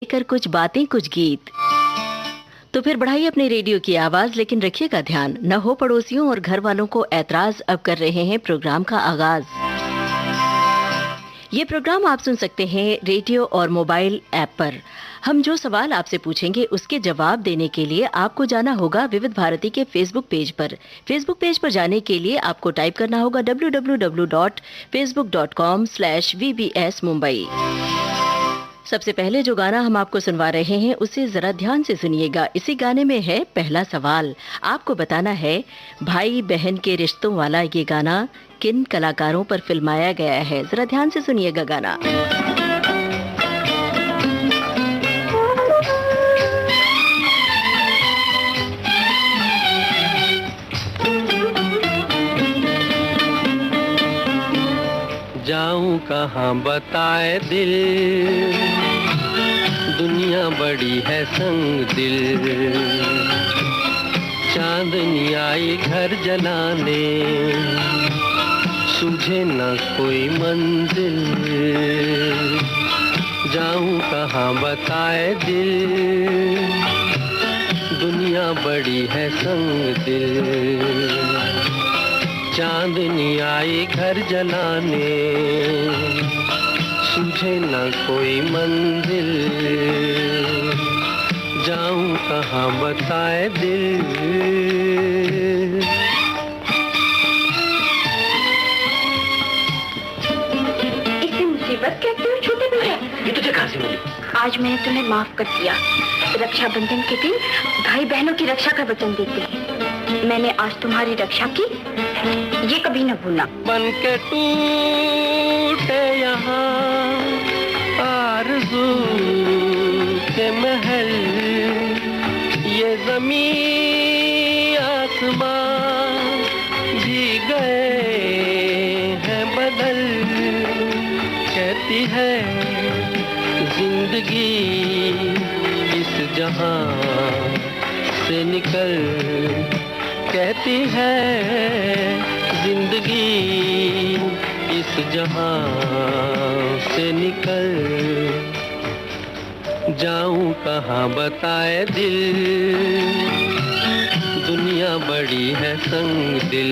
लेकर कुछ बातें कुछ गीत। तो फिर बढ़ाइए अपने रेडियो की आवाज, लेकिन रखिएगा ध्यान न हो पड़ोसियों और घर वालों को ऐतराज। अब कर रहे हैं प्रोग्राम का आगाज। ये प्रोग्राम आप सुन सकते हैं रेडियो और मोबाइल ऐप पर। हम जो सवाल आपसे पूछेंगे उसके जवाब देने के लिए आपको जाना होगा विविध भारती के फेसबुक पेज पर। फेसबुक पेज पर जाने के लिए आपको टाइप करना होगा www.facebook.com/vbs Mumbai। सबसे पहले जो गाना हम आपको सुनवा रहे हैं उसे जरा ध्यान से सुनिएगा। इसी गाने में है पहला सवाल। आपको बताना है भाई बहन के रिश्तों वाला ये गाना किन कलाकारों पर फिल्माया गया है। जरा ध्यान से सुनिएगा गाना। जाऊं कहाँ बताए दिल, दुनिया बड़ी है संग दिल। चांदनी आई घर जलाने, सूझे न कोई मंजिल। जाऊं कहाँ बताए दिल, दुनिया बड़ी है संग दिल। चांदनी आई घर जलाने, सूझे न कोई मंजिल। जाऊं कहाँ बताए दिल। इसे मुसीबत कहते हो छोटे भैया? ये तुझे कहाँ से मिली? आज मैंने तुम्हें माफ कर दिया। रक्षाबंधन के दिन भाई बहनों की रक्षा का वचन देते हैं। मैंने आज तुम्हारी रक्षा की, ये कभी न भूलना। बन के टूटे यहाँ आरज़ू के महल, ये ज़मीन आसमां भी गए हैं बदल। कहती है जिंदगी इस जहां से निकल, कहती है जिंदगी इस जहां से निकल। जाऊं कहाँ बताए दिल, दुनिया बड़ी है संग दिल।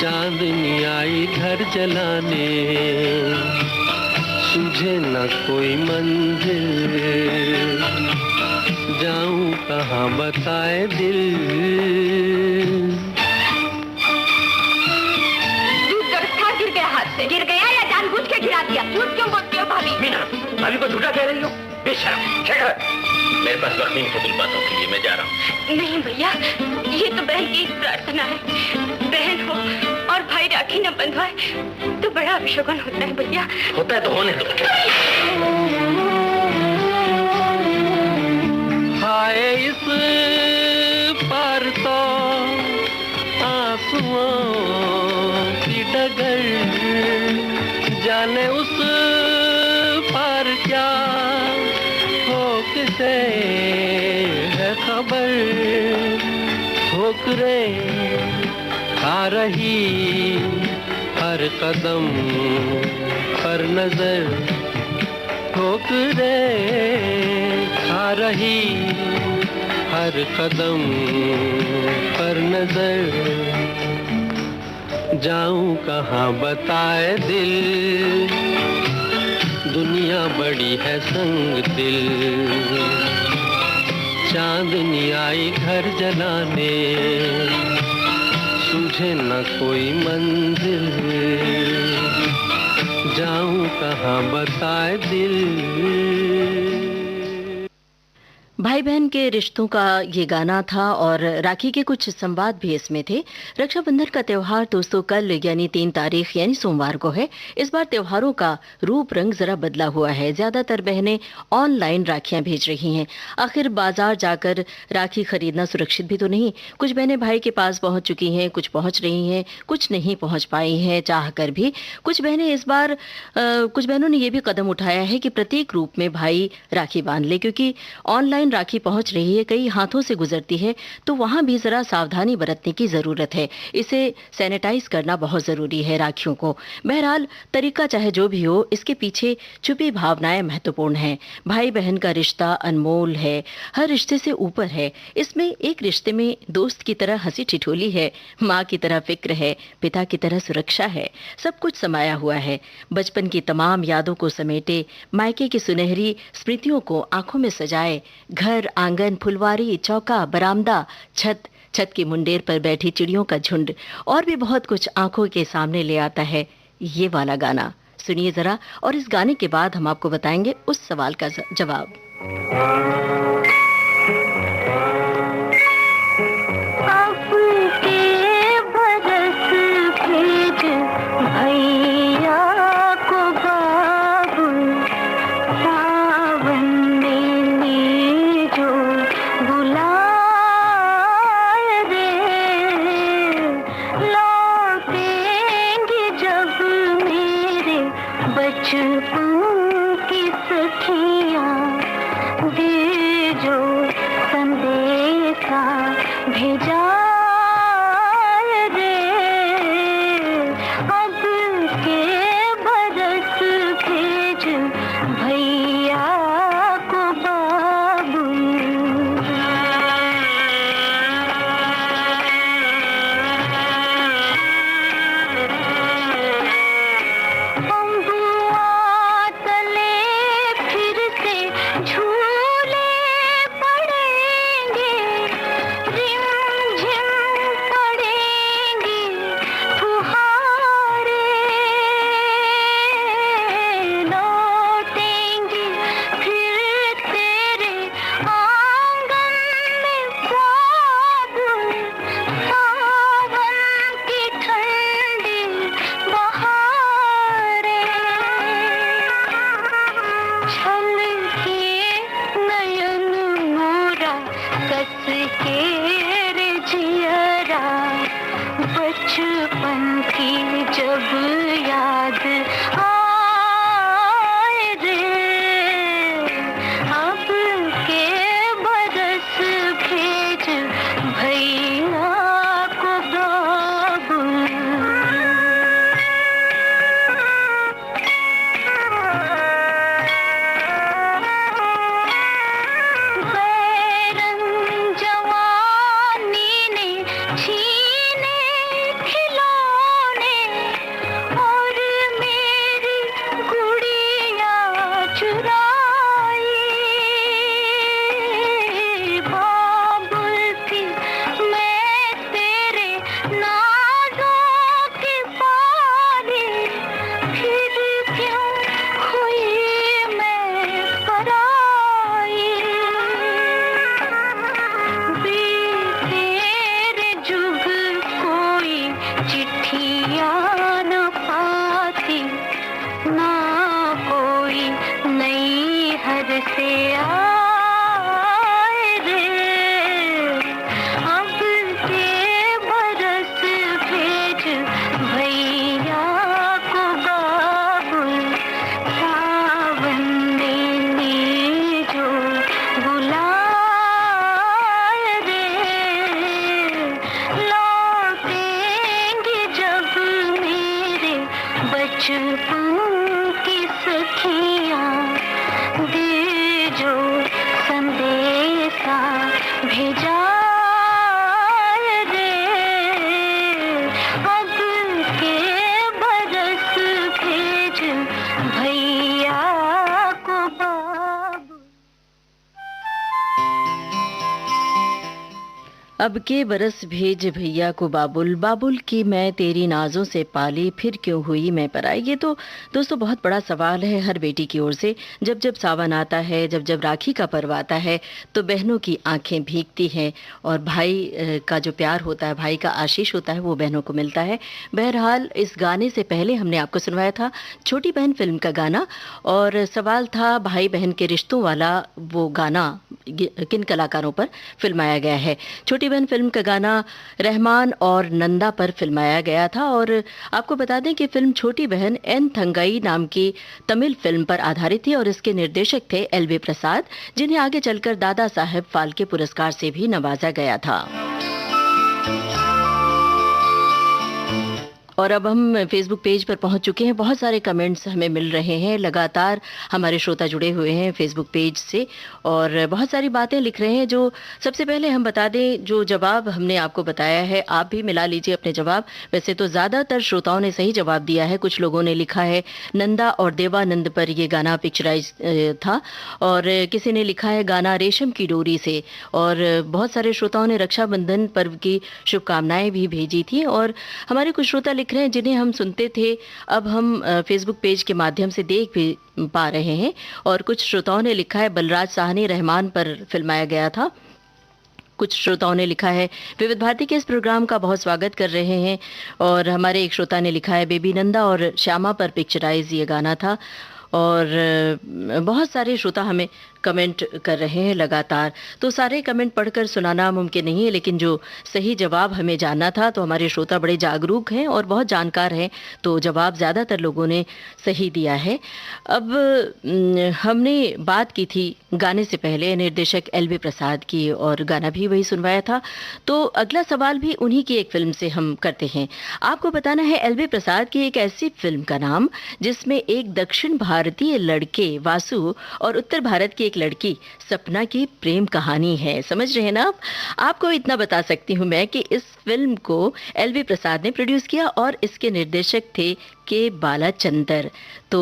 चांदनी आई घर जलाने, सूझे न कोई मंजिल। जाऊं कहाँ बताए दिल। दूध गरखा गिर गया हाथ से। गिर गया या जानबूझ के गिरा दिया? झूठ क्यों बोलती हो भाभी? मीना, भाभी को झूठा कह रही हो? बेशर्म। मेरे पास वक्त नहीं फजूल बातों के लिए, मैं जा रहा हूँ। नहीं भैया, ये तो बहन की प्रार्थना है। बहन हो और भाई राखी न बंधवाए तो बड़ा अभिशगुन होता है भैया। होता है तो होने दो। हाय इस पार तो आंसुओं की डगर, जाने उस पार क्या हो किसे है खबर। ठोकरे खा रही हर कदम पर नजर, ठोकरे खा रही हर कदम पर नजर। जाऊं कहाँ बताए दिल, दुनिया बड़ी है संग दिल। चांदनी आई घर जलाने, सूझे न कोई मंजिल। जाऊं कहाँ बताए दिल। भाई बहन के रिश्तों का ये गाना था और राखी के कुछ संवाद भी इसमें थे। रक्षाबंधन का त्योहार दोस्तों कल यानी 3 तारीख यानी सोमवार को है। इस बार त्योहारों का रूप रंग जरा बदला हुआ है। ज्यादातर बहनें ऑनलाइन राखियां भेज रही हैं। आखिर बाजार जाकर राखी खरीदना सुरक्षित भी तो नहीं। कुछ बहनें भाई के पास पहुंच चुकी हैं, कुछ पहुंच रही हैं, कुछ नहीं पहुंच पाई हैं चाह कर भी। कुछ बहनें इस बार कुछ बहनों ने ये भी कदम उठाया है कि प्रतीक रूप में भाई राखी बांध ले, क्योंकि ऑनलाइन बहन राखी पहुंच रही है, कई हाथों से गुजरती है, तो वहां भी जरा सावधानी बरतने की जरूरत है। इसे सैनिटाइज करना बहुत जरूरी है राखियों को। बहरहाल तरीका चाहे जो भी हो, इसके पीछे छुपी भावनाएं महत्वपूर्ण हैं। भाई बहन का रिश्ता अनमोल है, हर रिश्ते से ऊपर है। इसमें एक रिश्ते में दोस्त की तरह हंसी ठिठोली है, माँ की तरह फिक्र है, पिता की तरह सुरक्षा है, सब कुछ समाया हुआ है। बचपन की तमाम यादों को समेटे, मायके की सुनहरी स्मृतियों को आंखों में सजाए, घर, आंगन, फुलवारी, चौका, बरामदा, छत, छत की मुंडेर पर बैठी चिड़ियों का झुंड और भी बहुत कुछ आंखों के सामने ले आता है ये वाला गाना। सुनिए जरा, और इस गाने के बाद हम आपको बताएंगे उस सवाल का जवाब। अब के बरस भेज भैया को बाबुल, बाबुल की मैं तेरी नाजों से पाली, फिर क्यों हुई मैं पराई। ये तो दोस्तों बहुत बड़ा सवाल है हर बेटी की ओर से। जब जब सावन आता है, जब जब राखी का पर्व आता है, तो बहनों की आंखें भीगती हैं और भाई का जो प्यार होता है, भाई का आशीष होता है, वो बहनों को मिलता है। बहरहाल इस गाने से पहले हमने आपको सुनवाया था छोटी बहन फिल्म का गाना, और सवाल था भाई बहन के रिश्तों वाला वो गाना किन कलाकारों पर फिल्माया गया है। छोटी बहन फिल्म का गाना रहमान और नंदा पर फिल्माया गया था। और आपको बता दें कि फिल्म छोटी बहन एन थंगाई नाम की तमिल फिल्म पर आधारित थी और इसके निर्देशक थे एल.वी. प्रसाद, जिन्हें आगे चलकर दादा साहेब फाल्के पुरस्कार से भी नवाजा गया था। और अब हम फेसबुक पेज पर पहुंच चुके हैं। बहुत सारे कमेंट्स हमें मिल रहे हैं, लगातार हमारे श्रोता जुड़े हुए हैं फेसबुक पेज से और बहुत सारी बातें लिख रहे हैं। जो सबसे पहले हम बता दें, जो जवाब हमने आपको बताया है आप भी मिला लीजिए अपने जवाब। वैसे तो ज़्यादातर श्रोताओं ने सही जवाब दिया है। कुछ लोगों ने लिखा है नंदा और देवानंद पर ये गाना पिक्चराइज था, और किसी ने लिखा है गाना रेशम की डोरी से, और बहुत सारे श्रोताओं ने रक्षाबंधन पर्व की शुभकामनाएं भी भेजी थी। और हमारे कुछ श्रोता लिख रहे हैं जिन्हें हम सुनते थे अब हम फेसबुक पेज के माध्यम से देख भी पा रहे हैं। और कुछ श्रोताओं ने लिखा है बलराज साहनी रहमान पर फिल्माया गया था। कुछ श्रोताओं ने लिखा है विविध भारती के इस प्रोग्राम का बहुत स्वागत कर रहे हैं। और हमारे एक श्रोता ने लिखा है बेबी नंदा और श्यामा पर पिक्चराइज ये गाना था। और बहुत सारे श्रोता हमें कमेंट कर रहे हैं लगातार, तो सारे कमेंट पढ़कर सुनाना मुमकिन नहीं है, लेकिन जो सही जवाब हमें जानना था, तो हमारे श्रोता बड़े जागरूक हैं और बहुत जानकार हैं, तो जवाब ज़्यादातर लोगों ने सही दिया है। अब हमने बात की थी गाने से पहले निर्देशक एल.वी. प्रसाद की, और गाना भी वही सुनवाया था। तो अगला सवाल भी उन्हीं की एक फिल्म से हम करते हैं। आपको बताना है एल.वी. प्रसाद की एक ऐसी फिल्म का नाम जिसमें एक दक्षिण भारतीय लड़के वासु और उत्तर भारत की एक लड़की सपना की प्रेम कहानी है। समझ रहे हैं ना आप? आपको इतना बता सकती हूँ मैं कि इस फिल्म को एल.वी. प्रसाद ने प्रोड्यूस किया और इसके निर्देशक थे के बालाचंदर। तो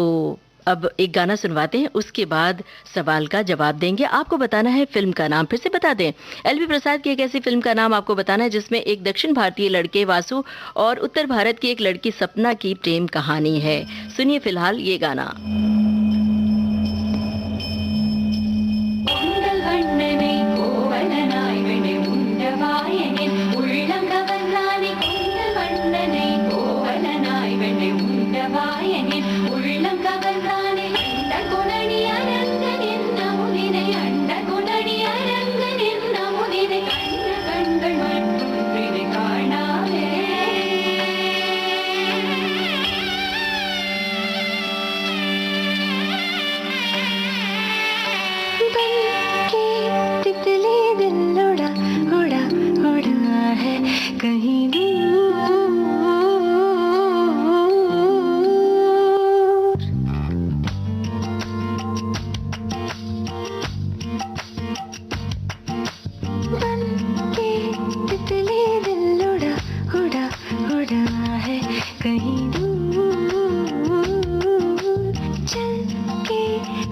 अब एक गाना सुनवाते हैं, उसके बाद सवाल का जवाब देंगे। आपको बताना है फिल्म का नाम। फिर से बता दें, एल.वी. प्रसाद की एक ऐसी फिल्म का नाम आपको बताना है जिसमें एक दक्षिण भारतीय लड़के वासु और उत्तर भारत की एक लड़की सपना की प्रेम कहानी है। सुनिए फिलहाल ये गाना।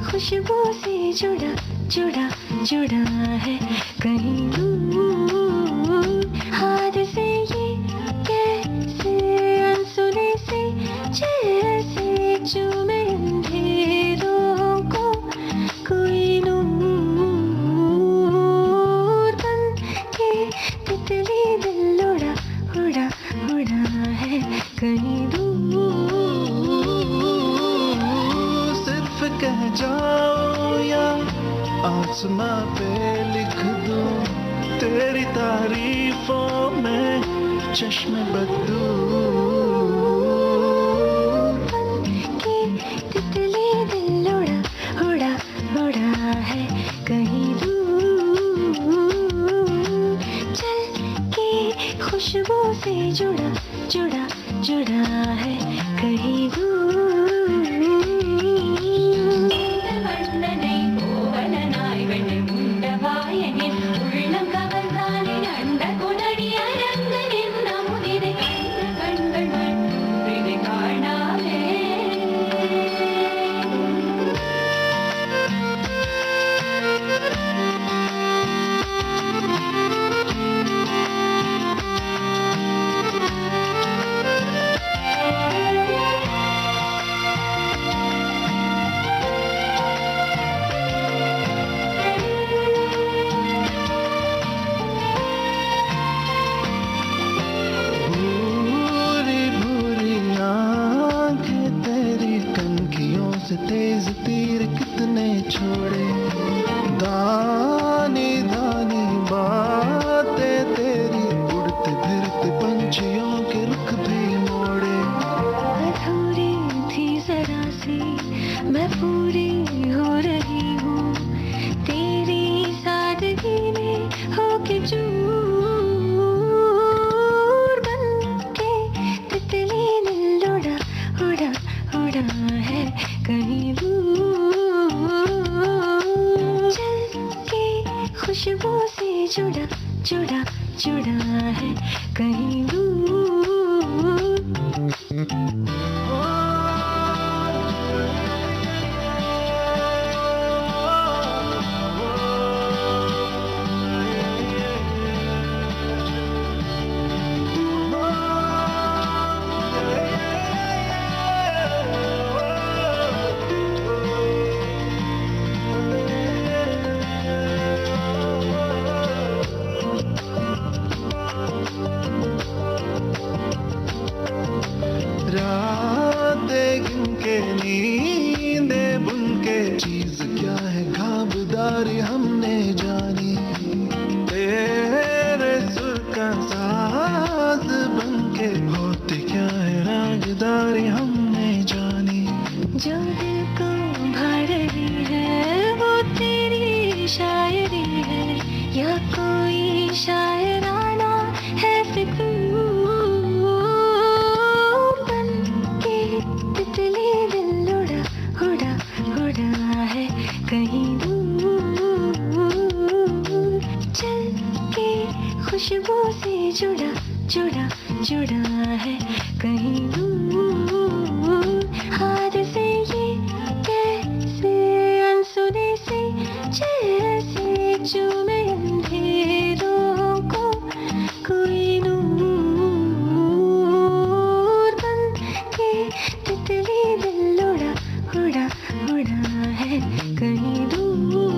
खुशबू से जुड़ा जुड़ा जुड़ा है कहीं दूर, हाथ से ये कैसे अनसुने से जैसे चूमे अंधेरों को कोई नूर, बन के तितली दिल उड़ा उड़ा उड़ा है कहीं कह जाओ या आसमां पे लिख दूं तेरी तारीफों में चश्मे बदलूं, के तितली दिल उड़ा उड़ा उड़ा है कहीं दूर, चल के खुशबू से जुड़ा जुड़ा जुड़ा है कहीं दूर। तेज तीर कितने छोड़े, दान जुड़ा जुड़ा जुड़ा है कहीं दूर रातें गिन के नींदे बुन के चीज क्या है खाबदारी हमने जानी तेरे सुर का साज बन के होते क्या है रागदारी हमने जानी जो दिल को भा रही है वो तेरी शायरी है या कोई शायराना है फिक्र बन के तितली दिल उड़ा उड़ा उड़ा है कहीं दूर चल के खुशबू से जुड़ा जुड़ा जुड़ा है कहीं दूर हाथ से ये कैसे अनसुने से जैसे चूमे अंधेरों को कोई नूर बन के तितली दिल उड़ा उड़ा उड़ा है कहीं दूर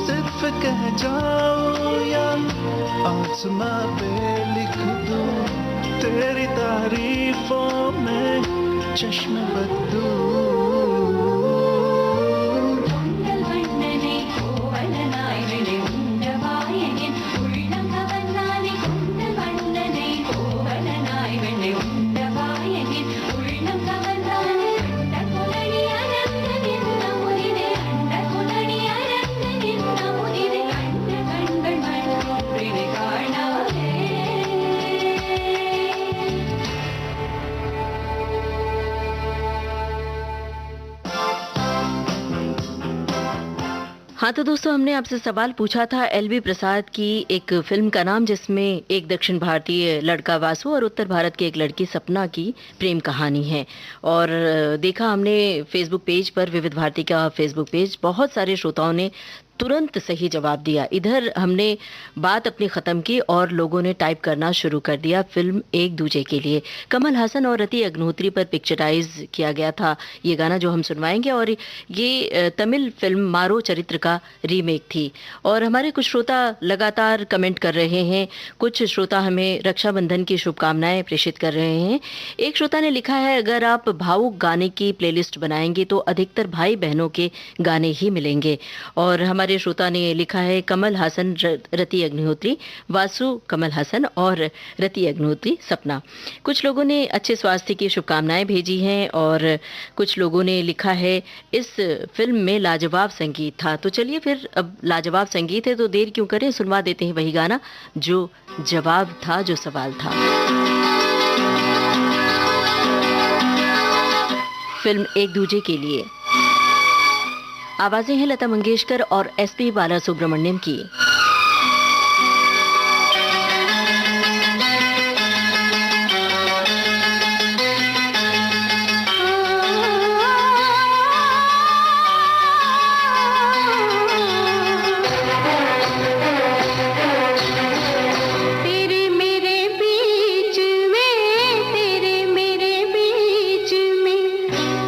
सिर्फ कह जाओ या आसमां पे लिख दूं तेरी तारीफों में चश्मे बदलूं हाँ तो दोस्तों, हमने आपसे सवाल पूछा था एलवी प्रसाद की एक फिल्म का नाम जिसमें एक दक्षिण भारतीय लड़का वासु और उत्तर भारत की एक लड़की सपना की प्रेम कहानी है। और देखा हमने फेसबुक पेज पर, विविध भारती का फेसबुक पेज, बहुत सारे श्रोताओं ने तुरंत सही जवाब दिया। इधर हमने बात अपनी ख़त्म की और लोगों ने टाइप करना शुरू कर दिया फिल्म एक दूजे के लिए। कमल हासन और रति अग्निहोत्री पर पिक्चराइज किया गया था ये गाना जो हम सुनवाएंगे, और ये तमिल फिल्म मारो चरित्र का रीमेक थी। और हमारे कुछ श्रोता लगातार कमेंट कर रहे हैं, कुछ श्रोता हमें रक्षाबंधन की शुभकामनाएं प्रेषित कर रहे हैं। एक श्रोता ने लिखा है, अगर आप भावुक गाने की प्लेलिस्ट बनाएंगे तो अधिकतर भाई बहनों के गाने ही मिलेंगे। और हमारे श्रोता ने लिखा है, कमल हासन रति अग्निहोत्री, वासु कमल हासन और रति अग्निहोत्री सपना। कुछ लोगों ने अच्छे स्वास्थ्य की शुभकामनाएं भेजी हैं और कुछ लोगों ने लिखा है इस फिल्म में लाजवाब संगीत था। तो चलिए फिर, अब लाजवाब संगीत है तो देर क्यों करें, सुनवा देते हैं वही गाना जो जवाब था, जो सवाल था। फिल्म एक दूजे के लिए। आवाजें हैं लता मंगेशकर और एसपी बालासुब्रमण्यम की।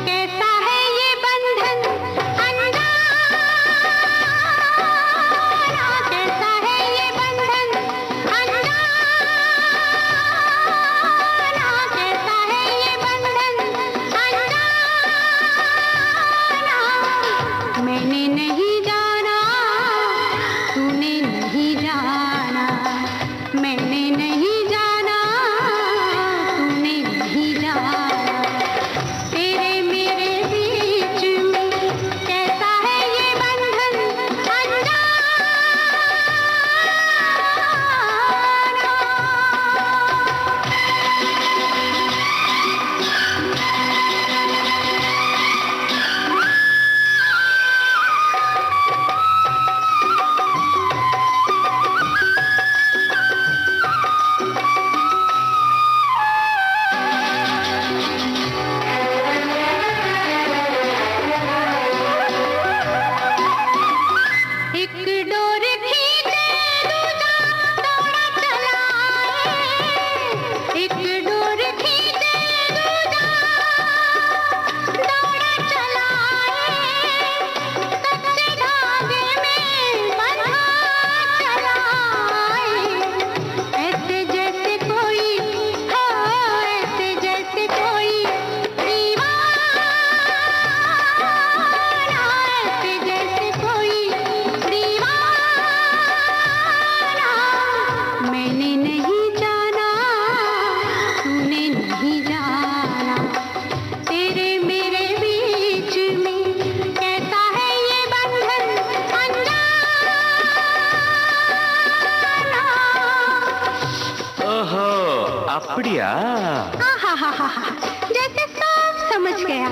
कैसा है ये बंधन अंधा बढ़िया। हाँ हाँ हाँ हाँ, जैसे सब समझ गया।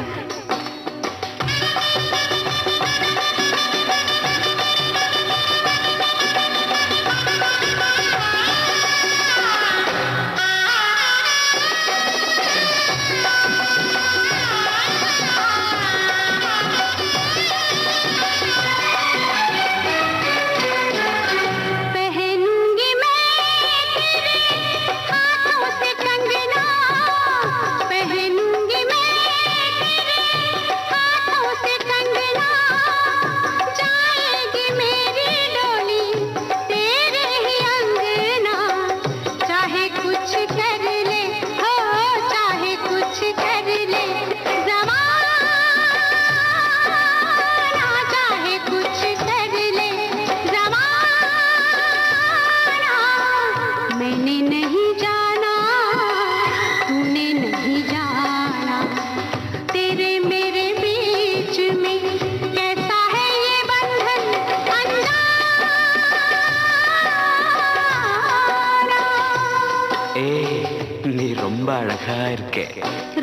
நீ ரொம்ப அழகா இருக்க.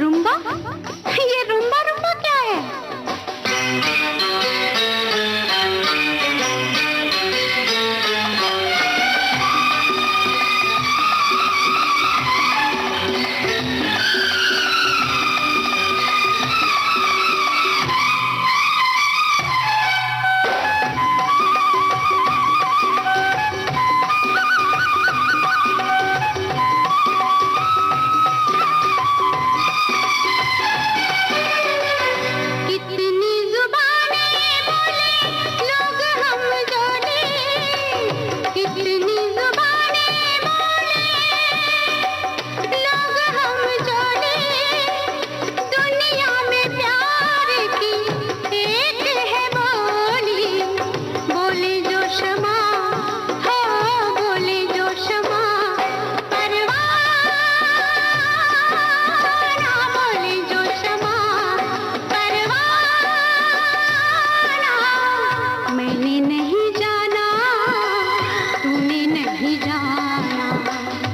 रुम्बा? ये रुम्बा रुम्बा क्या है?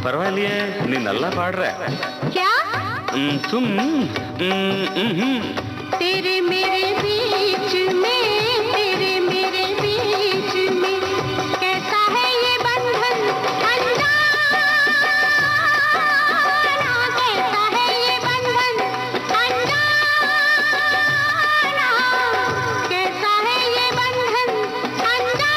பரவாயில்லையே, நீ நல்லா பாடுற. क्या? तुम तेरे मेरे बीच में, तेरे मेरे बीच में कैसा है ये बंधन अनजाना, कैसा है ये बंधन अनजाना, कैसा है ये बंधन अनजाना।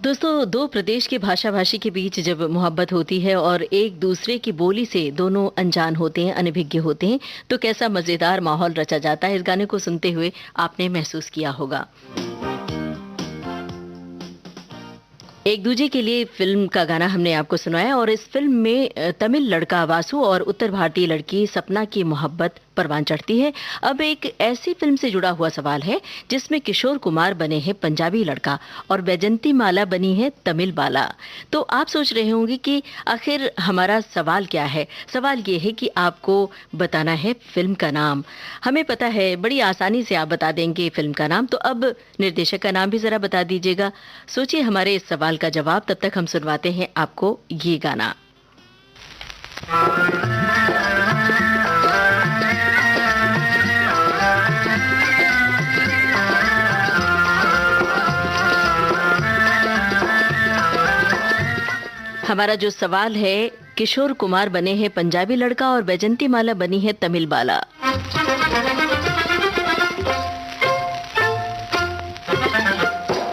दोस्तों, दो प्रदेश के भाषा भाषी के बीच जब मोहब्बत होती है और एक दूसरे की बोली से दोनों अनजान होते हैं, अनभिज्ञ होते हैं, तो कैसा मजेदार माहौल रचा जाता है। इस गाने को सुनते हुए आपने महसूस किया होगा। एक दूजे के लिए फिल्म का गाना हमने आपको सुनाया और इस फिल्म में तमिल लड़का वासु और उत्तर भारतीय लड़की सपना की मोहब्बत परवान चढ़ती है। अब एक ऐसी फिल्म से जुड़ा हुआ सवाल है जिसमें किशोर कुमार बने हैं पंजाबी लड़का और वैजंती माला बनी है तमिल बाला। तो आप सोच रहे होंगे कि आखिर हमारा सवाल क्या है। सवाल ये है कि आपको बताना है फिल्म का नाम। हमें पता है, बड़ी आसानी से आप बता देंगे फिल्म का नाम। तो अब निर्देशक का नाम भी जरा बता दीजिएगा। सोचिए हमारे इस सवाल का जवाब। तब तक हम सुनवाते हैं आपको ये गाना। हमारा जो सवाल है, किशोर कुमार बने हैं पंजाबी लड़का और वैजंती माला बनी है तमिल बाला।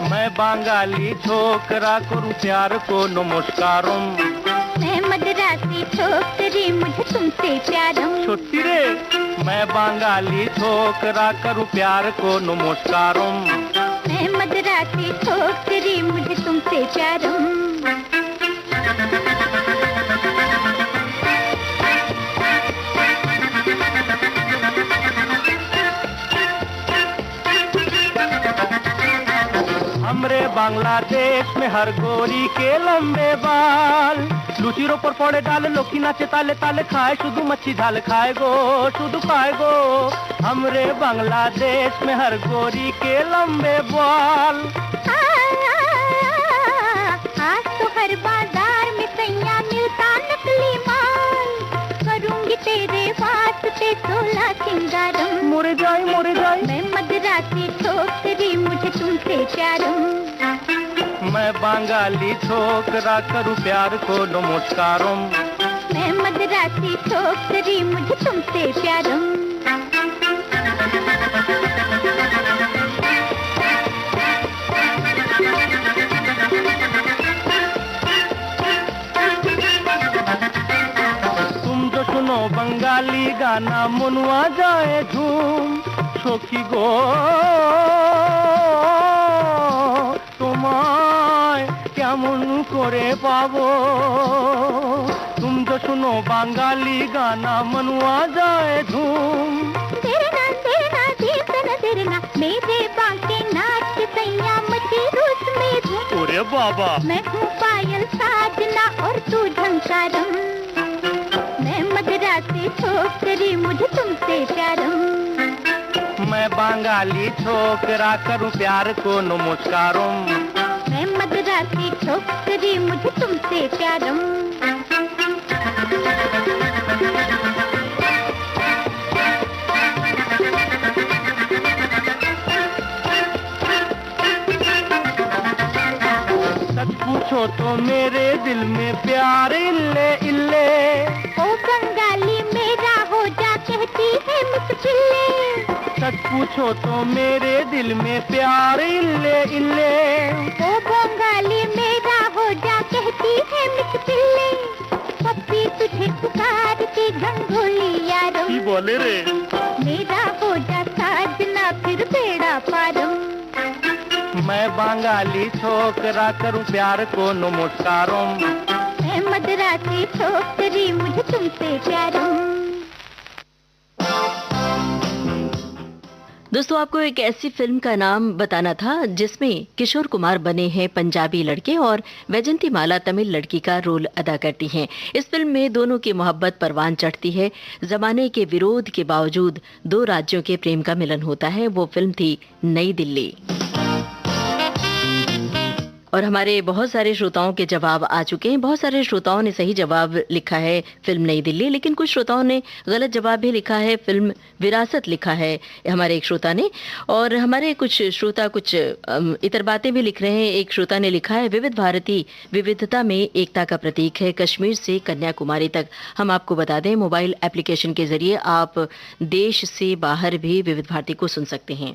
मैं बंगाली छोकरा करूं प्यार को नमस्कारों, मैं मदरासी छोकरी मुझे तुमसे प्यारम। छोटी रे, मैं बंगाली छोकरा करूं प्यार को नमस्कारों, मैं मदरासी छोकरी मुझे तुमसे प्यारम। हमरे बांग्लादेश में हर गोरी के लंबे बाल लुचिरों पर पड़े डाल लोकी नाचे ताले ताले खाए शुद्ध मच्छी झाल खाए गो शुद्ध खाए गो हमरे बांग्लादेश में हर गोरी के लंबे बाल आज तो हर बाजार में सैया मिलता नकली माल करूंगी तेरे वास्ते 16 सिंगारम मोरे जाए मैं मदरासी ठोकरी मुझे तुमसे प्यारम मैं बांगाली छोकरा करूं प्यार को नमस्कारों मैं मदरासी ठोकरी मुझे तुमसे प्यारम तुम जो सुनो बंगाली गाना मुनवा जाए झूम सखी गो তোমায় কেমন করে পাবো तुम जो सुनो बांगाली गाना मनवा जाए धूम तेरा तेरना मेरे बांके नाच सैया मुझे रूस में धूम अरे बाबा मैं हूँ पायल साजना और तू झंकारम मैं मदरासी ठोकरी मुझे तुमसे प्यारम मैं बांगाली छोकरा करूं प्यार को नमस्कारों मैं मदरासी ठोकरी मुझे तुमसे प्यारम सच पूछो तो मेरे दिल में प्यार इल्ले इल्ले ओ बंगाली मेरा हो जा कहती है मुस्किले सच पूछो तो मेरे दिल में प्यार इल्ले इल्ले ओ बंगाली मेरा हो जा कहती है मुस्किले पप्पी तुझे पुकारती घंघोली यारो की बोले रे मेरा हो जा साजना फिर बेड़ा पारम मैं बांगाली छोकरा करूं प्यार को नमस्कारों मैं मदरासी ठोकरी मुझे तुमसे प्यारम दोस्तों आपको एक ऐसी फिल्म का नाम बताना था जिसमें किशोर कुमार बने हैं पंजाबी लड़के और वैजंती माला तमिल लड़की का रोल अदा करती हैं। इस फिल्म में दोनों की मोहब्बत परवान चढ़ती है। जमाने के विरोध के बावजूद दो राज्यों के प्रेम का मिलन होता है। वो फिल्म थी नई दिल्ली। और हमारे बहुत सारे श्रोताओं के जवाब आ चुके हैं। बहुत सारे श्रोताओं ने सही जवाब लिखा है फिल्म नई दिल्ली, लेकिन कुछ श्रोताओं ने गलत जवाब भी लिखा है। फिल्म विरासत लिखा है हमारे एक श्रोता ने, और हमारे कुछ श्रोता कुछ इतर बातें भी लिख रहे हैं। एक श्रोता ने लिखा है विविध भारती विविधता में एकता का प्रतीक है, कश्मीर से कन्याकुमारी तक। हम आपको बता दें मोबाइल एप्लीकेशन के जरिए आप देश से बाहर भी विविध भारती को सुन सकते हैं।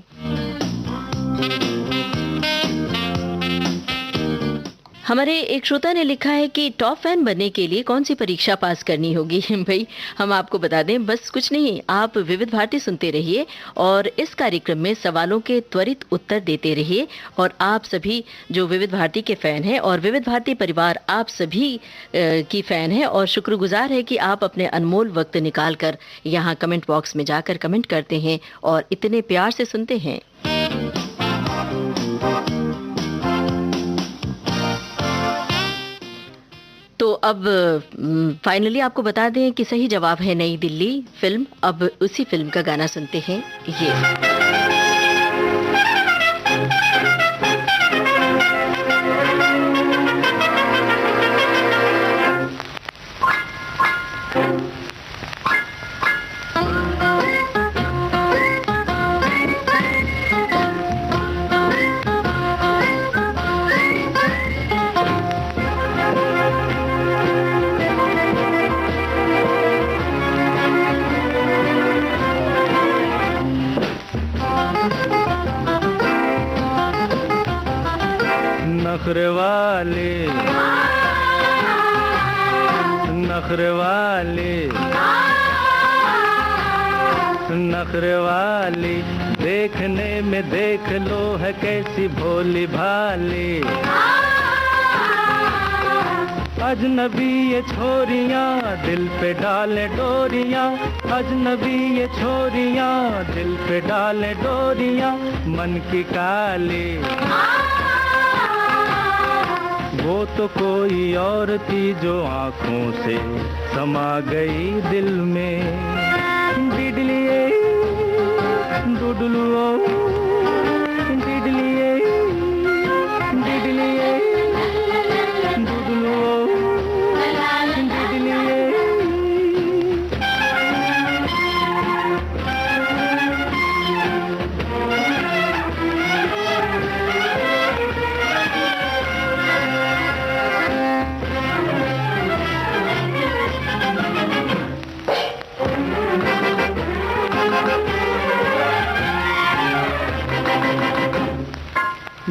हमारे एक श्रोता ने लिखा है कि टॉप फैन बनने के लिए कौन सी परीक्षा पास करनी होगी। भाई हम आपको बता दें बस कुछ नहीं, आप विविध भारती सुनते रहिए और इस कार्यक्रम में सवालों के त्वरित उत्तर देते रहिए। और आप सभी जो विविध भारती के फैन हैं और विविध भारती परिवार आप सभी की फैन है और शुक्रगुजार है कि आप अपने अनमोल वक्त निकाल कर यहाँ कमेंट बॉक्स में जाकर कमेंट करते हैं और इतने प्यार से सुनते हैं। तो अब फाइनली आपको बता दें कि सही जवाब है नई दिल्ली फिल्म। अब उसी फिल्म का गाना सुनते हैं ये। नखरे वाले नखरे वाले नखरे वाली देखने में देख लो है कैसी भोली भाली। अजनबी ये छोरियां दिल पे डाले डोरियां, अजनबी ये छोरियां दिल पे डाले डोरियां, मन की काली वो तो कोई और थी जो आंखों से समा गई दिल में। डिडलिए डुडलुओ डिडलिए डिडलिए डुडलुओ डिडलिए।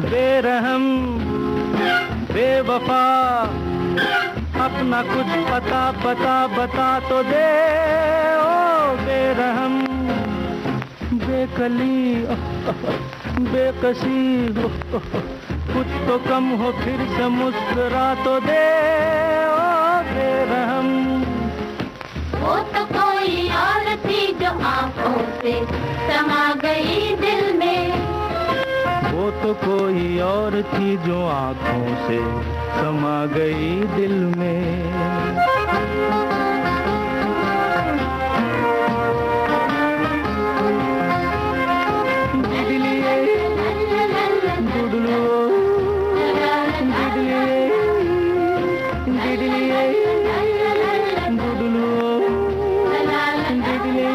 बेरहम बेवफा अपना कुछ पता पता बता तो दे। ओ बेरहम बेकली बेकसी कुछ तो कम हो फिर से मुस्कुरा तो दे। ओ बेरहम वो तो कोई और थी जो आंखों से समा गई दिल में। वो तो कोई और थी जो आंखों से समा गई दिल में। डिडलिए डुडलुओ डिडलिए डिडलिए डुडलुओ डिडलिए।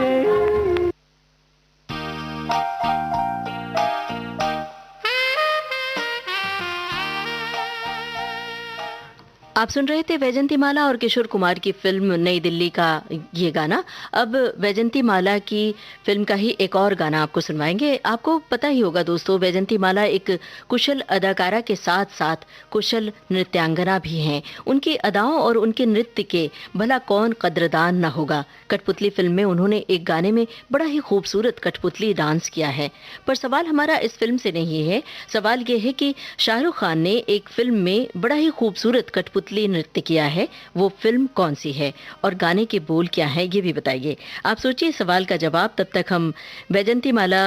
आप सुन रहे थे वैजंतीमाला और किशोर कुमार की फिल्म नई दिल्ली का ये गाना। अब वैजंतीमाला की फिल्म का ही एक और गाना आपको सुनवाएंगे। आपको पता ही होगा दोस्तों, वैजंतीमाला एक कुशल अदाकारा के साथ साथ कुशल नृत्यांगना भी हैं। उनकी अदाओं और उनके नृत्य के भला कौन कद्रदान न होगा। कठपुतली फिल्म में उन्होंने एक गाने में बड़ा ही खूबसूरत कठपुतली डांस किया है। पर सवाल हमारा इस फिल्म से नहीं है, सवाल ये है कि शाहरुख खान ने एक फिल्म में बड़ा ही खूबसूरत कठपुतली नृत्य किया है, वो फिल्म कौन सी है और गाने के बोल क्या है ये भी बताइए। आप सोचिए सवाल का जवाब, तब तक हम वैजंतीमाला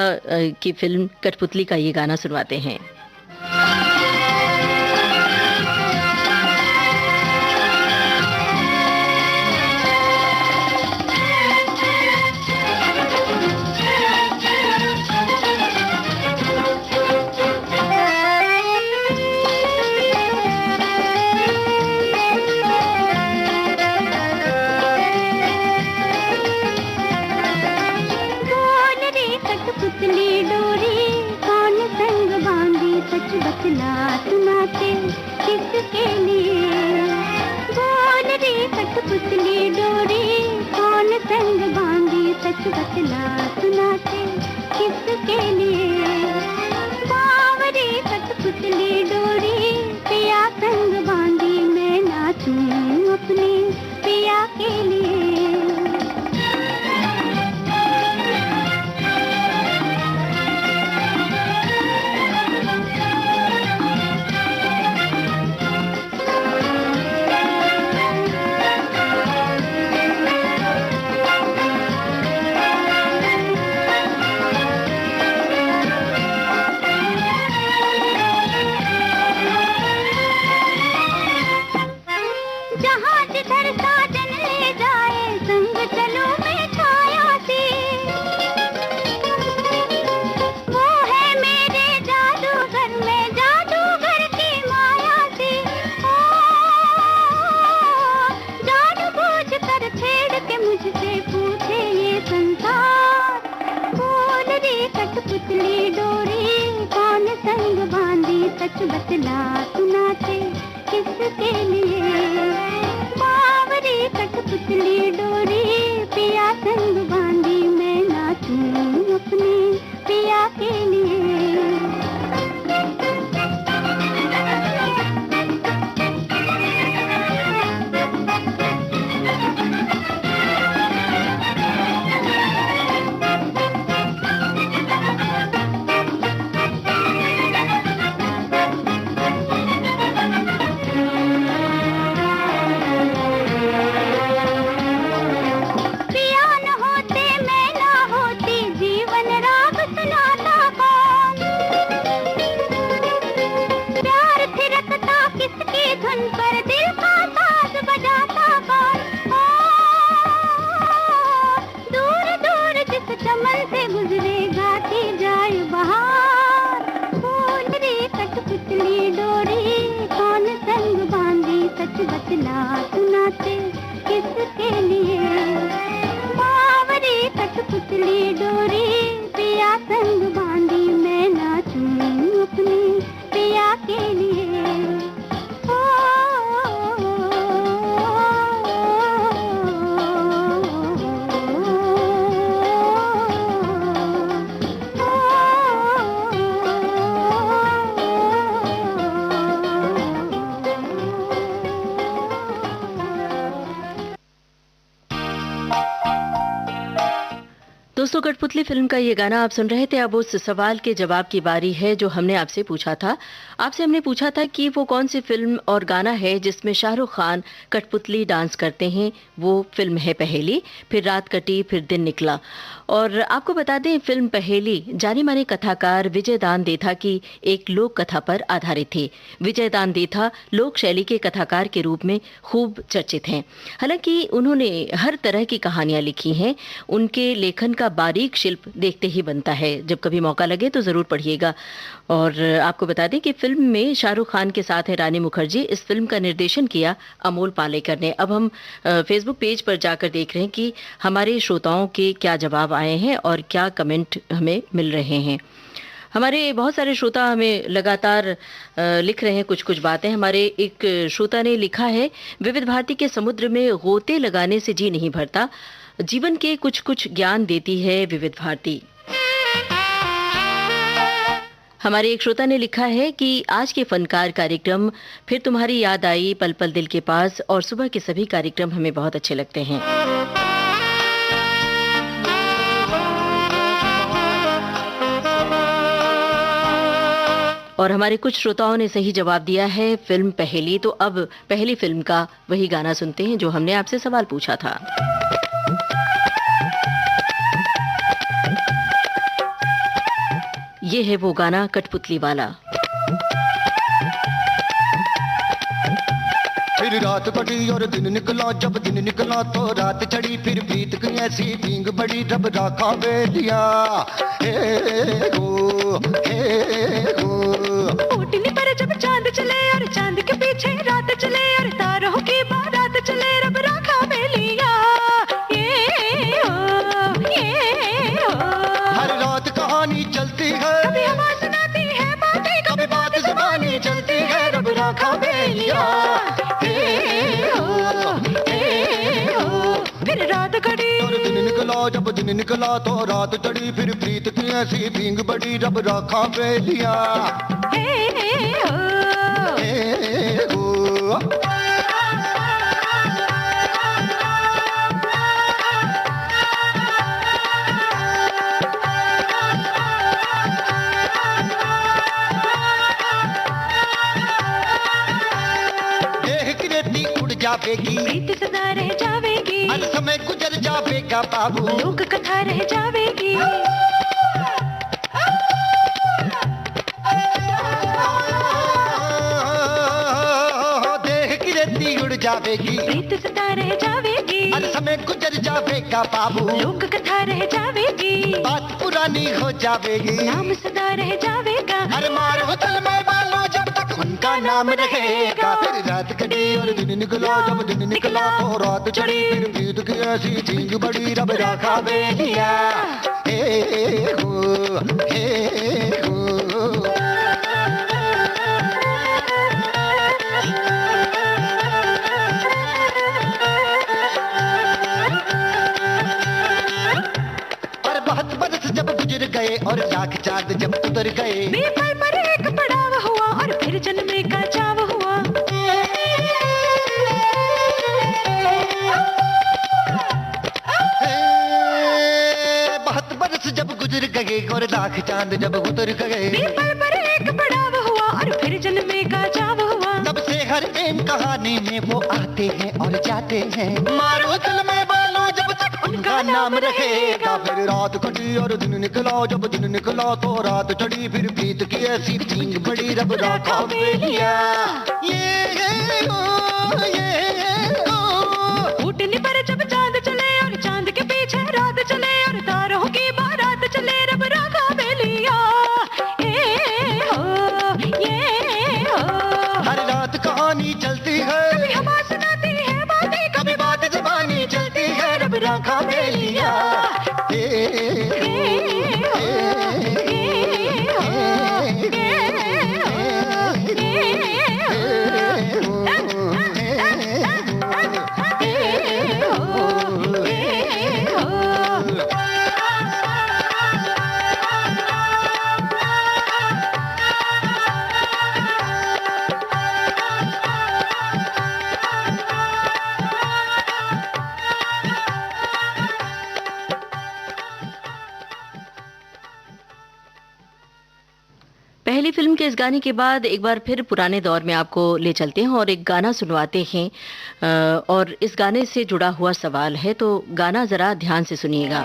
की फिल्म कठपुतली का ये गाना सुनवाते हैं। बतला सुनाते किसके लिए बावरी कठपुतली डोरी पिया संग बांधी मैं नाचूं अपने पिया के लिए ओ, दोस्तों, कठपुतली फिल्म का ये गाना आप सुन रहे थे। अब उस सवाल के जवाब की बारी है जो हमने आपसे पूछा था। आपसे हमने पूछा था कि वो कौन सी फिल्म और गाना है जिसमें शाहरुख खान कठपुतली डांस करते हैं। वो फिल्म है पहेली, फिर रात कटी फिर दिन निकला। और आपको बता दें, फिल्म पहेली जाने माने कथाकार विजय दान देथा की एक लोक कथा पर आधारित थी। विजय दान देथा लोक शैली के कथाकार के रूप में खूब चर्चित हैं। हालांकि उन्होंने हर तरह की कहानियां लिखी हैं। उनके लेखन का बारीक शिल्प देखते ही बनता है। जब कभी मौका लगे तो जरूर पढ़िएगा। और आपको बता दें कि फिल्म में शाहरुख खान के साथ है रानी मुखर्जी। इस फिल्म का निर्देशन किया अमोल पालेकर ने। अब हम फेसबुक पेज पर जाकर देख रहे हैं कि हमारे श्रोताओं के क्या जवाब आए हैं और क्या कमेंट हमें मिल रहे हैं। हमारे बहुत सारे श्रोता हमें लगातार लिख रहे हैं कुछ कुछ बातें। हमारे एक श्रोता ने लिखा है, विविध भारती के समुद्र में गोते लगाने से जी नहीं भरता, जीवन के कुछ कुछ ज्ञान देती है विविध भारती। हमारे एक श्रोता ने लिखा है कि आज के फनकार कार्यक्रम, फिर तुम्हारी याद आई, पल पल दिल के पास और सुबह के सभी कार्यक्रम हमें बहुत अच्छे लगते हैं। और हमारे कुछ श्रोताओं ने सही जवाब दिया है, फिल्म पहेली। तो अब पहली फिल्म का वही गाना सुनते हैं जो हमने आपसे सवाल पूछा था। ये है वो गाना कठपुतली वाला। फिर रात कटी और दिन निकला, जब दिन निकला तो रात चढ़ी, फिर बीत गई ऐसी पींग बड़ी, रब राखा बेलिया हे गो। ओटनी पर जब चांद चले और चांद के पीछे रात चले और तारों की बारात चले, रब राखा बेलिया ये हो। हर रात कहानी चलती है, कभी हवा सुनाती है बातें, कभी बात जुबानी चलती है, रब राखा बेलिया फिर रात घड़ी और दिन निकला, जब दिन निकला तो रात चढ़ी, फिर प्रीत की ऐसी पींग बड़ी, रब राखा बेलिया हे गो। जावेगी, प्रीत सदा रह जावेगी, हर समय गुजर जावेगा बाबू, लोक कथा रह जावेगी। देह की रेती उड़ जावेगी, प्रीत सदा रह जावेगी, हर समय गुजर जावेगा बाबू, लोक कथा रह जावेगी। बात पुरानी हो जावेगी, नाम सदा रह जावेगा, हर मार होटल में बालो जब तक उनका नाम रहेगा। फिर रात कटी और दिन निकला, जब दिन निकला तो रात चढ़ी, फिर बीत की ऐसी चीज बड़ी, रब राखा बेलिया हे गो। और बहुत बरस जब गुजर गए और लाख चांद जब उतर गए, पल पर एक पड़ाव हुआ और फिर जन्मे का चाव हुआ। बहुत बरस जब गुजर गए और लाख चांद जब उतर गए, पल पर एक पड़ाव हुआ और फिर जन्मे का चाव हुआ। तब से हर प्रेम कहानी में वो आते हैं और जाते हैं, मारो दिल में बालो जब तक उनका नाम रहेगा। फिर रात कटी और दिन निकला, जब दिन निकला तो रात चढ़ी, फिर प्रीत की ऐसी पींग बड़ी, रब राखा बेलिया ये हो। ऊटनी पर जब चांद चले और चांद के पीछे रात चले और तारों की बारात चले, रब राखा बेलिया ये हो। हर रात कहानी चलती है, कभी हवा फिल्म के इस गाने के बाद एक बार फिर पुराने दौर में आपको ले चलते हैं और एक गाना सुनवाते हैं। और इस गाने से जुड़ा हुआ सवाल है, तो गाना जरा ध्यान से सुनिएगा।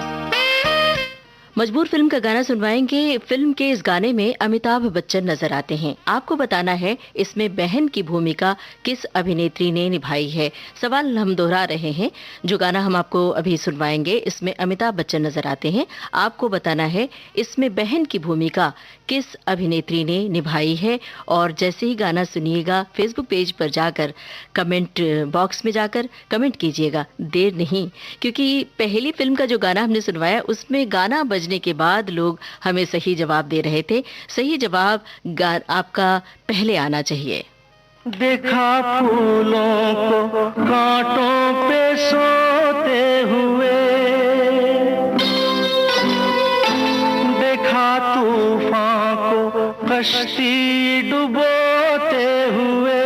मजबूर फिल्म का गाना सुनवाएंगे। फिल्म के इस गाने में अमिताभ बच्चन नजर आते हैं। आपको बताना है इसमें बहन की भूमिका किस अभिनेत्री ने निभाई है। सवाल हम दोहरा रहे हैं। जो गाना हम आपको अभी सुनवाएंगे इसमें अमिताभ बच्चन नजर आते हैं। आपको बताना है इसमें बहन की भूमिका किस अभिनेत्री ने निभाई है। और जैसे ही गाना सुनिएगा फेसबुक पेज पर जाकर कमेंट बॉक्स में जाकर कमेंट कीजिएगा, देर नहीं, क्योंकि पहली फिल्म का जो गाना हमने सुनवाया उसमें गाना बजने के बाद लोग हमें सही जवाब दे रहे थे। सही जवाब आपका पहले आना चाहिए। देखा फूलों को कांटों पे सोते हुए, देखा तूफान को कश्ती डुबोते हुए।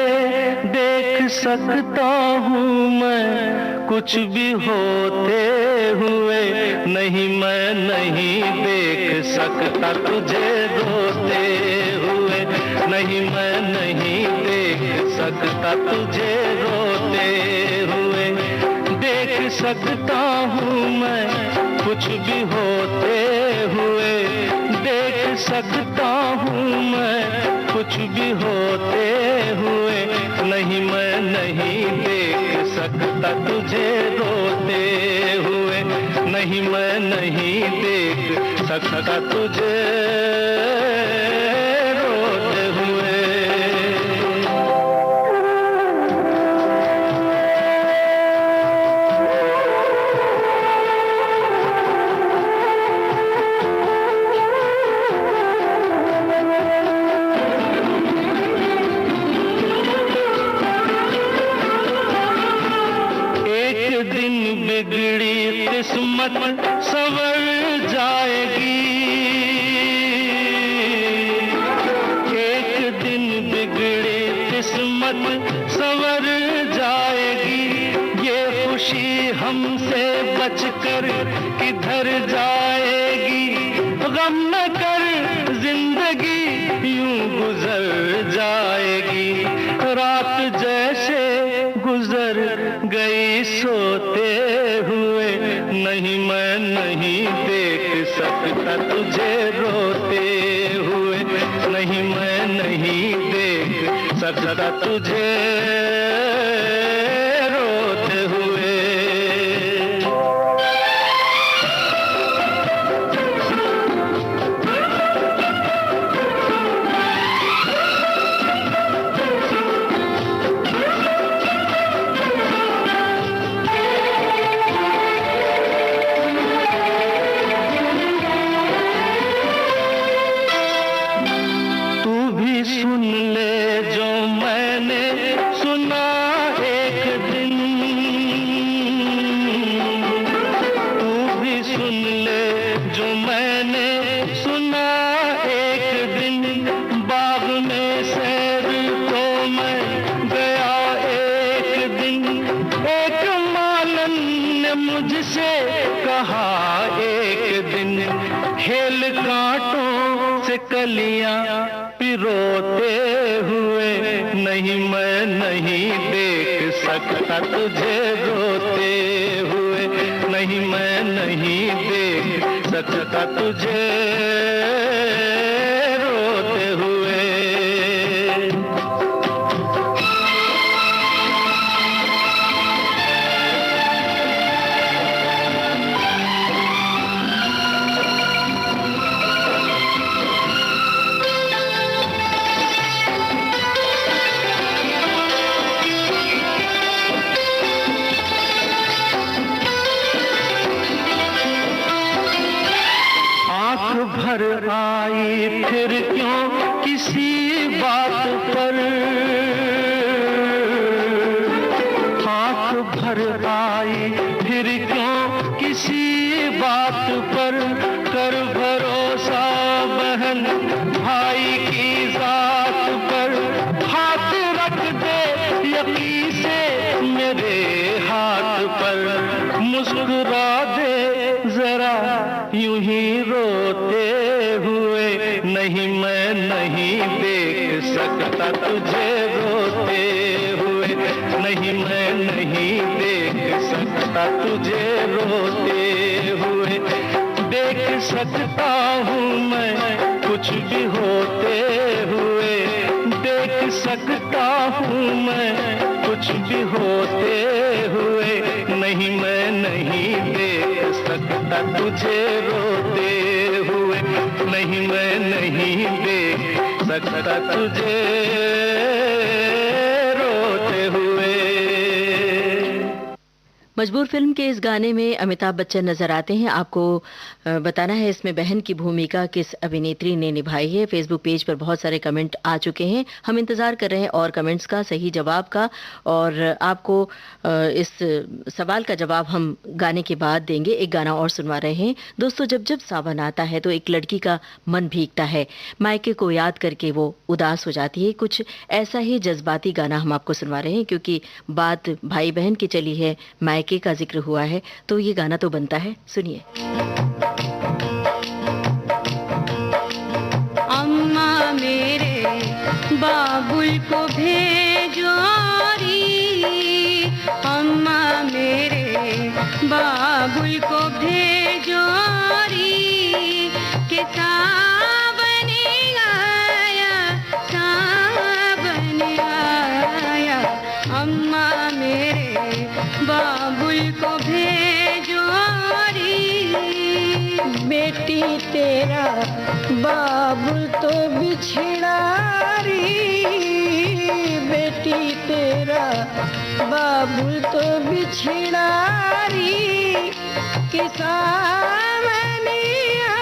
देख सकता हूँ मैं कुछ भी होते हुए, नहीं मैं नहीं देख सकता तुझे रोते हुए, नहीं मैं नहीं देख सकता तुझे रोते हुए। देख सकता हूँ मैं कुछ भी होते हुए, देख सकता हूँ मैं कुछ भी होते हुए, नहीं मैं नहीं देख सकता तुझे रोते हुए, नहीं मैं नहीं देख सकता तुझे रोते हुए। बिगड़ी किस्मत संवर जाएगी, एक दिन बिगड़ी किस्मत संवर जाएगी। ये खुशी हमसे बचकर किधर जाएगी, गम न कर जिंदगी यूं गुजर जाएगी। रात जैसे गुजर गई सोते हुए, नहीं मैं नहीं देख सकता तुझे रोते हुए, नहीं मैं नहीं देख सकता तुझे रोते हुए। सुन ले जो मैंने सुना एक दिन, तू भी सुन ले जो मैंने सुना एक दिन। बाग में सैर तो मैं गया एक दिन, एक मालन ने मुझसे कहा एक दिन, खेल कांटों से कलियां पिरोते हुए, नहीं मैं नहीं देख सकता तुझे रोते हुए, नहीं मैं नहीं देख सकता तुझे रोते हुए। भर आई फिर क्यों किसी बात पर, आँख भर आई फिर क्यों किसी बात पर। कर भरोसा बहन भाई की जात पर, हाथ रख दे यकीन से मेरे हाथ पर। मुस्कुरा दे जरा यूं ही रोते हुए, नहीं मैं नहीं देख सकता तुझे रोते हुए, नहीं मैं नहीं देख सकता तुझे रोते हुए। देख सकता हूँ मैं कुछ भी होते हुए, देख सकता हूँ मैं कुछ भी होते हुए। नहीं मैं नहीं देख सकता तुझे रोते हुए, नहीं मैं नहीं देख सकता तुझे रोते हुए। मजबूर फिल्म के इस गाने में अमिताभ बच्चन नजर आते हैं। आपको बताना है इसमें बहन की भूमिका किस अभिनेत्री ने निभाई है। फेसबुक पेज पर बहुत सारे कमेंट आ चुके हैं, हम इंतजार कर रहे हैं और कमेंट्स का, सही जवाब का। और आपको इस सवाल का जवाब हम गाने के बाद देंगे। एक गाना और सुनवा रहे हैं। दोस्तों, जब जब सावन आता है तो एक लड़की का मन भीगता है, मायके को याद करके वो उदास हो जाती है। कुछ ऐसा ही जज्बाती गाना हम आपको सुनवा रहे हैं, क्योंकि बात भाई बहन की चली है, मायके का जिक्र हुआ है, तो ये गाना तो बनता है। सुनिए। अम्मा मेरे बाबुल को भेजो री, अम्मा मेरे बाबुल को भेजो री, के सावन आया, सावन आया। अम्मा मेरे बाबुल को भेजो री, बेटी तेरा बाबुल तो बिछड़ा री, बेटी तेरा बाबुल तो बिछड़ा री, कि सावन आया,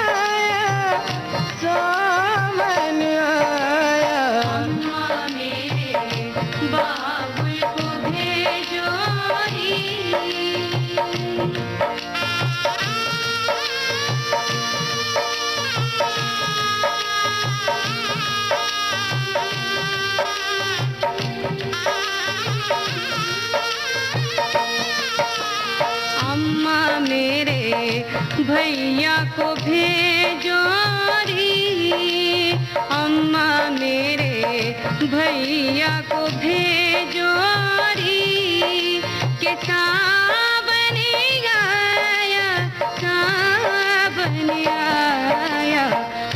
सावन आया। अम्मा मेरे बाबुल को भेजो री। अम्मा मेरे भैया को भेजो री, अम्मा मेरे भैया को भेजो री, के सावन आया, सावन आया।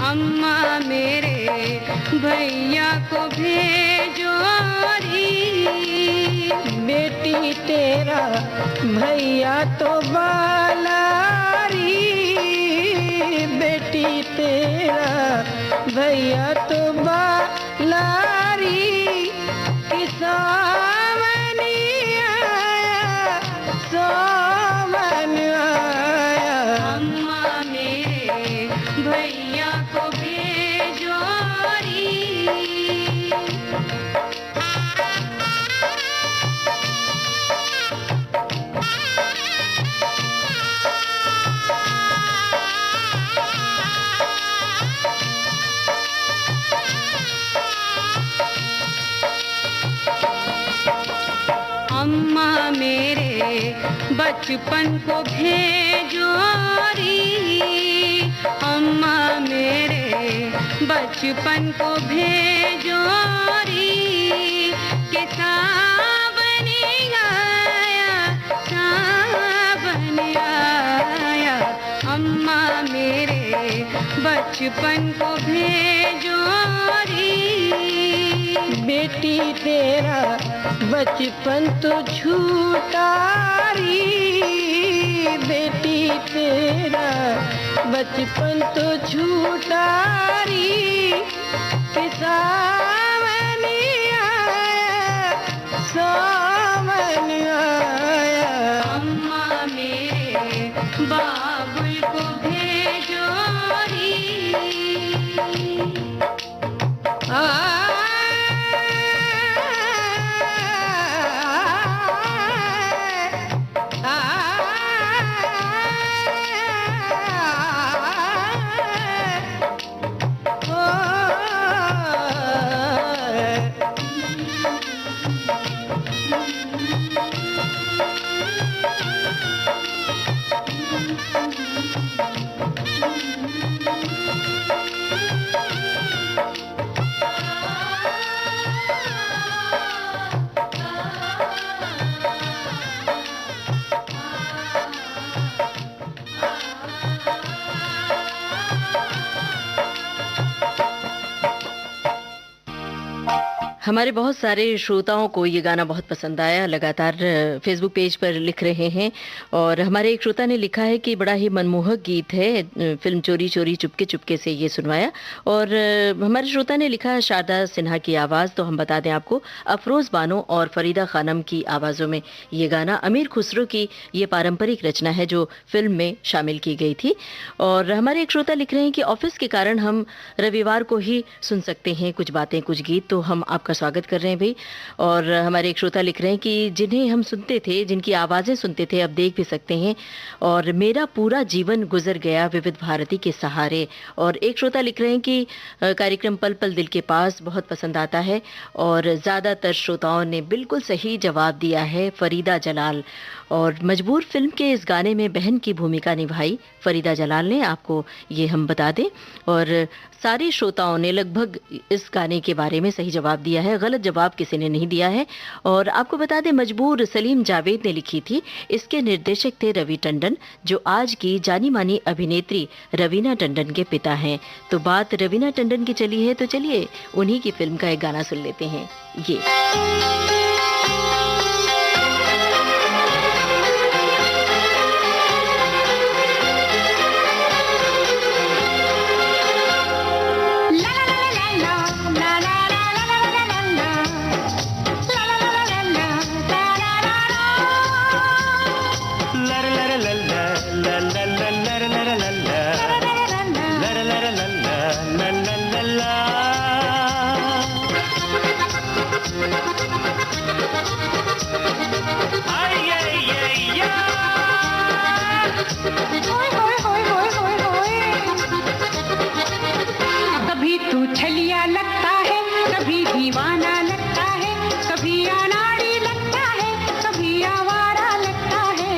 अम्मा मेरे भैया को भेजो री, बेटी तेरा भैया तो बालारी, बेटी तेरा भैया तो बालारी, कि सावन आया, सावन आया। अम्मा मेरे भैया को भेजो री। अम्मा मेरे बचपन को भेजो री, अम्मा मेरे बचपन को भेजो री, के सावन आया, सावन आया। अम्मा मेरे बचपन को भेजो री, बेटी तेरा बचपन तो झूठा री, बेटी तेरा बचपन तो झूठा री, कि सावन आया, सावन आया। अम्मा मेरे बाबुल को भेजो री। हमारे बहुत सारे श्रोताओं को ये गाना बहुत पसंद आया, लगातार फेसबुक पेज पर लिख रहे हैं। और हमारे एक श्रोता ने लिखा है कि बड़ा ही मनमोहक गीत है, फिल्म चोरी चोरी चुपके चुपके से ये सुनवाया। और हमारे श्रोता ने लिखा शारदा सिन्हा की आवाज़, तो हम बता दें आपको अफरोज़ बानो और फरीदा खानम की आवाज़ों में ये गाना अमीर खुसरो की ये पारंपरिक रचना है जो फिल्म में शामिल की गई थी। और हमारे एक श्रोता लिख रहे हैं कि ऑफिस के कारण हम रविवार को ही सुन सकते हैं कुछ बातें कुछ गीत, तो हम आपका स्वागत कर रहे हैं भाई। और हमारे एक श्रोता लिख रहे हैं कि जिन्हें हम सुनते थे, जिनकी आवाज़ें सुनते थे, अब देख भी सकते हैं। और मेरा पूरा जीवन गुजर गया विविध भारती के सहारे। और एक श्रोता लिख रहे हैं कि कार्यक्रम पल पल दिल के पास बहुत पसंद आता है। और ज़्यादातर श्रोताओं ने बिल्कुल सही जवाब दिया है, फरीदा जलाल। और मजबूर फिल्म के इस गाने में बहन की भूमिका निभाई फरीदा जलाल ने, आपको ये हम बता दें। और सारे श्रोताओं ने लगभग इस गाने के बारे में सही जवाब दिया है, गलत जवाब किसी ने नहीं दिया है। और आपको बता दें मजबूर सलीम जावेद ने लिखी थी, इसके निर्देशक थे रवि टंडन, जो आज की जानी मानी अभिनेत्री रवीना टंडन के पिता हैं। तो बात रवीना टंडन की चली है, तो चलिए उन्हीं की फिल्म का एक गाना सुन लेते हैं। ये कभी तू छलिया लगता है, कभी दीवाना लगता है, कभी अनाड़ी लगता है, कभी आवारा लगता है।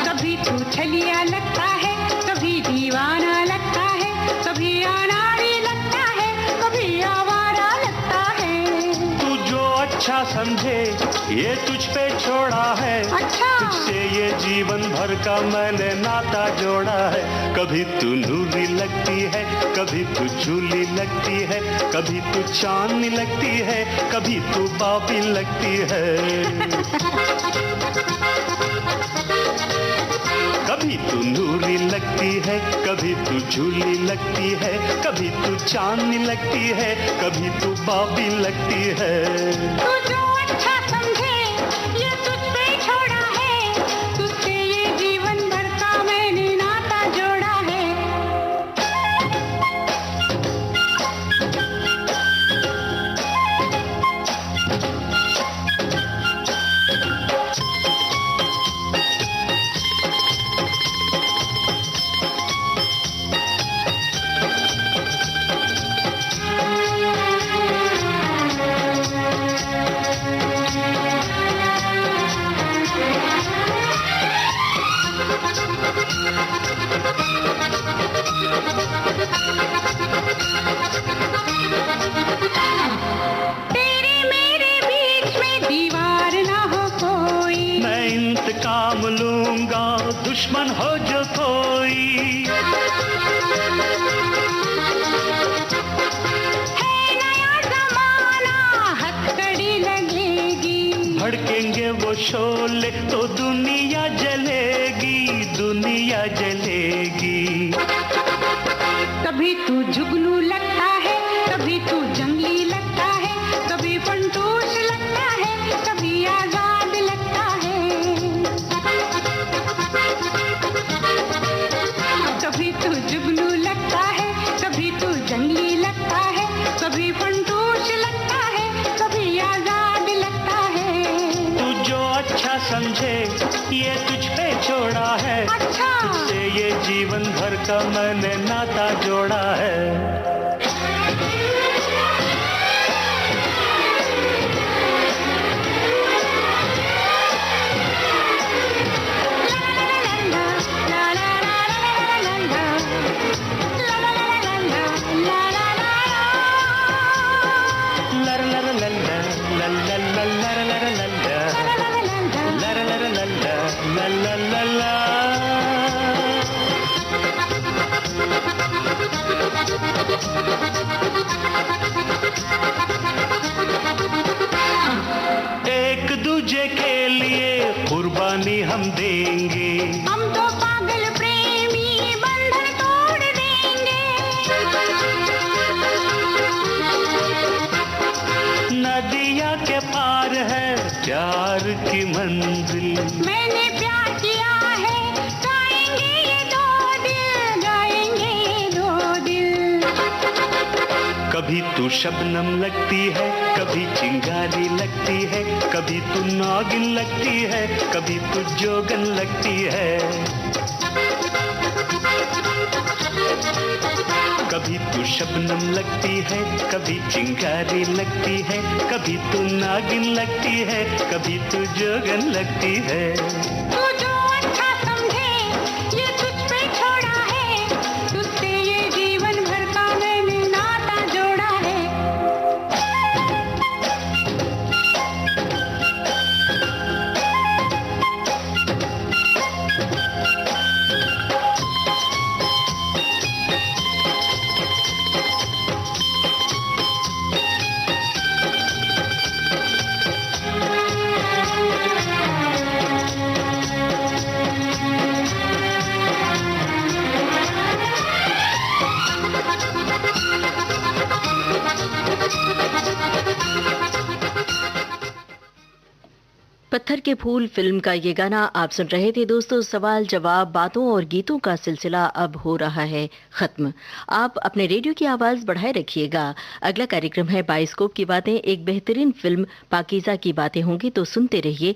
कभी तू छलिया लगता है, कभी दीवाना लगता है, कभी अनाड़ी लगता है, कभी आवारा लगता है। तू जो अच्छा समझे ये तुझ पे छोड़ा है, अच्छा। तुझसे ये जीवन भर का मैंने नाता जोड़ा है। कभी तू नूरी लगती है, कभी तू झूली लगती है, कभी तू चांदनी लगती है, कभी तू बाबी लगती है। कभी तू नूरी लगती है, कभी तू झूली लगती है, कभी तू चांदनी लगती है, कभी तू बाबी लगती है। तू जो अच्छा समझे ये तुझ पे छोड़ा है, तुझसे ये जीवन भर का मैंने नाता जोड़ा है। तेरे मेरे बीच में दीवार ना हो कोई, मैं इंतकाम लूंगा दुश्मन हो जो कोई। है नया जमाना हथकड़ी लगेगी, भड़केंगे वो शोले तो दुनिया जलेगी, दुनिया जलेगी। कभी तू जुगनू लगता है, कभी तू जंगली लगता है, कभी फंटूश लगता है, कभी आजाद लगता है। कभी तू जुगनू लगता है, कभी तू जंगली लगता है, कभी फंटूश लगता है, कभी आजाद लगता है। तू जो अच्छा समझे ये तुझ पे छोड़ा है, अच्छा। तुझसे ये जीवन भर का मैंने नाता जोड़ा है। एक दूजे के लिए कुर्बानी हम देंगे, हम तो पागल प्रेमी बंधन तोड़ देंगे। नदिया के पार है प्यार की मंजिल, मैंने प्यार किया है, गाएंगे ये दो दिल, गाएंगे ये दो दिल। कभी तू शबनम लगती है, कभी चिंगारी लगती है, कभी तू नागिन लगती है, कभी तू जोगन लगती है। कभी तू शबनम लगती है, कभी चिंगारी लगती है, कभी तू नागिन लगती है, कभी तू जोगन लगती है। तू जो अच्छा समझे ये तुझ पे छोड़ा है, तुझसे ये जीवन भर का मैंने नाता जोड़ा है। पत्थर के फूल फिल्म का ये गाना आप सुन रहे थे दोस्तों। सवाल जवाब बातों और गीतों का सिलसिला अब हो रहा है खत्म। आप अपने रेडियो की आवाज बढ़ाए रखिएगा। अगला कार्यक्रम है बाइस्कोप की बातें। एक बेहतरीन फिल्म पाकीज़ा की बातें होंगी, तो सुनते रहिए